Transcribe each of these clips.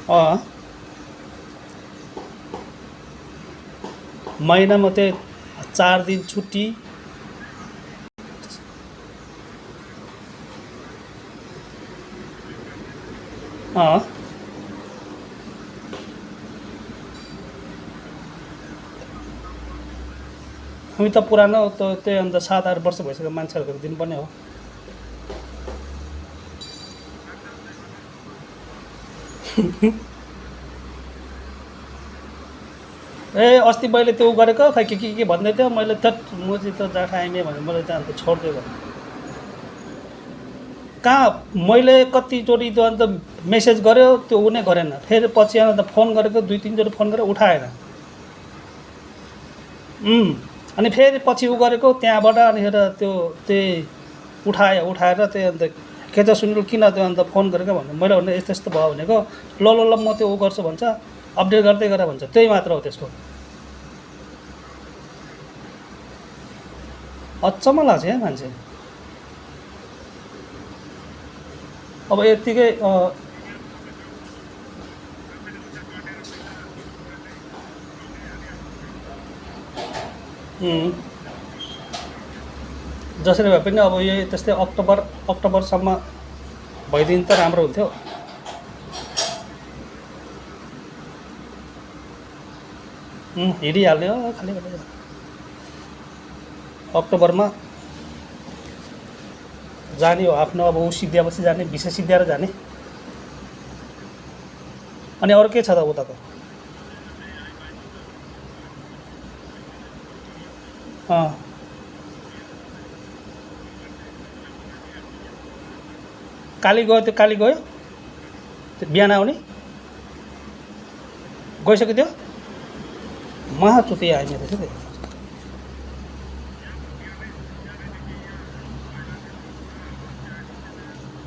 अँ महिनामा त्यही 4 दिन छुट्टी। अँ हामी त पुरानो त्यही अन्त 7-8 वर्ष भइसक्यो मान्छेहरूको दिनुपर्ने हो। ए अस्ति मैले त्यो गरेको खै के भन्दै थियो मैले त म चाहिँ त जाठा आइमे भने मैले त अन्त छोडिदिएको। कहाँ मैले कतिचोटि त्यो अन्त मेसेज गर्यो त्यो ऊ नै गरेन, फेरि पछि अन्त फोन गरेको 2-3 चोटि फोन गरेर उठाएन। अनि फेरि पछि उ गरेको त्यहाँबाट अनिखेर त्यो त्यही उठाएर त्यही अन्त के छ सुनिल किन त्यो अन्त फोन गरेको भन्दा मैले भने यस्तो यस्तो भयो भनेको, ल म त्यो उ गर्छु भन्छ, अपडेट गर्दै गर भन्छ, त्यही मात्र हो त्यसको। अचम्म लाग्छ है मान्छे। अब यत्तिकै जसरी भए पनि अब यो त्यस्तै अक्टोबरसम्म भइदिनु त राम्रो हुन्थ्यो। हिँडिहाल्यो खालि अक्टोबरमा जाने हो आफ्नो, अब ऊ सिद्धिएपछि जाने, भिसा सिद्ध्याएर जाने। अनि अरू के छ त उताको? अँ काली गयो, त्यो काली गयो, त्यो बिहान आउने गइसक्यो त्यो महाचुती आइने रहेछ त्यो।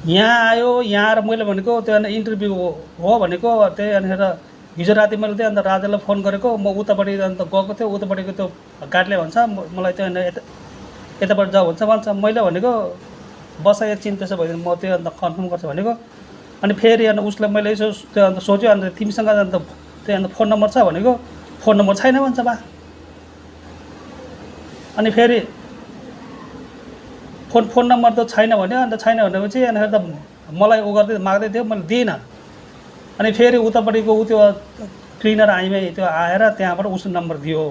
यहाँ आयो, यहाँ आएर मैले भनेको त्यो इन्टरभ्यू हो भनेको, त्यही अनिखेर हिजो राति मैले त्यही अन्त राजालाई फोन गरेको, म उतापट्टि अन्त गएको थियो, उतापट्टिको त्यो गार्डले भन्छ मलाई त्यो यतापट्टि जाऊ भन्छ। मैले भनेको बस एकछिन त्यसो भइदिनु म त्यो अन्त कन्फर्म गर्छु भनेको। अनि फेरि अन्त उसलाई मैले यसो त्यो अन्त सोच्यो, अन्त तिमीसँग अन्त त्यो अन्त फोन नम्बर छ भनेको, फोन नम्बर छैन भन्छ बा। अनि फेरि फोन नम्बर त छैन भन्यो, अन्त छैन भनेपछि अनि त मलाई उ गर्दै माग्दै थियो, मैले दिइनँ। अनि फेरि उतापट्टिको ऊ त्यो क्लिनर आइमै त्यो आएर त्यहाँबाट उसको नम्बर दियो,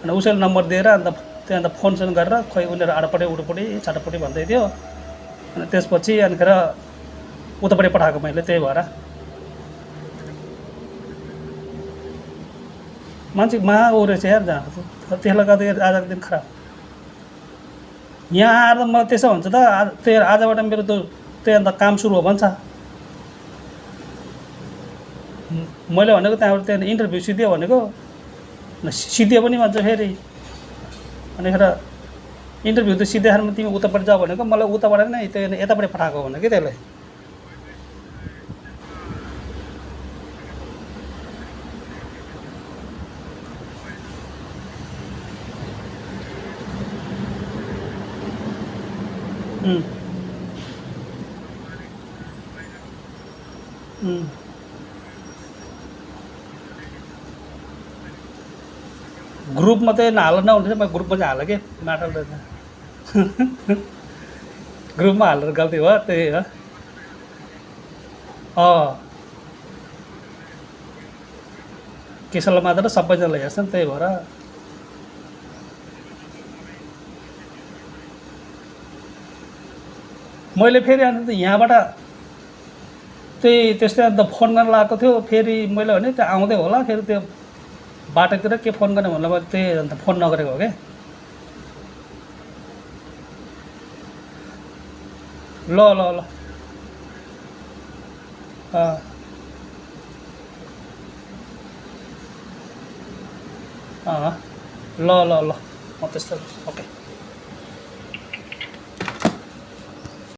अनि उसैले नम्बर दिएर अन्त त्यो अन्त फोनसोन गरेर खोइ उनीहरू आडपट्टि उडपट्टि छाटापट्टि भन्दै थियो। अनि त्यसपछि अनिखेर उतापट्टि पठाएको मैले, त्यही भएर मान्छे महा ऊ रहेछ यार जहाँ, त्यसले गर्दा आजको दिन खराब। यहाँ आएर म त्यसो भन्छ त त्यही आजबाट मेरो त्यही अन्त काम सुरु हो भन्छ। मैले भनेको त्यहाँबाट त्यहाँ इन्टरभ्यू सिद्धियो भनेको, सिद्धियो पनि भन्छ फेरि। अनिखेर इन्टरभ्यू त सिद्धाएरमा तिमी उतापट्टि जाऊ भनेको, मलाई उताबाट नै त्यो यतापट्टि पठाएको भने कि त्यसलाई। ग्रुपमा चाहिँ हाल नहुने, म ग्रुपमा चाहिँ हाल कि नाटक रहेछ। ग्रुपमा हालेर गल्ती भयो, त्यही हो। किशोरलाई मात्र सबैजनालाई हेर्छन्, त्यही भएर मैले फेरि अन्त यहाँबाट त्यही त्यस्तै अन्त फोन गर्न लगाएको थियो। फेरि मैले भने त्यो आउँदै होला, फेरि त्यो बाटोतिर के फोन गर्ने भन्दा मैले त्यही अन्त फोन नगरेको हो क्या। ल ल ल ल ल ल म त्यस्तो ओके।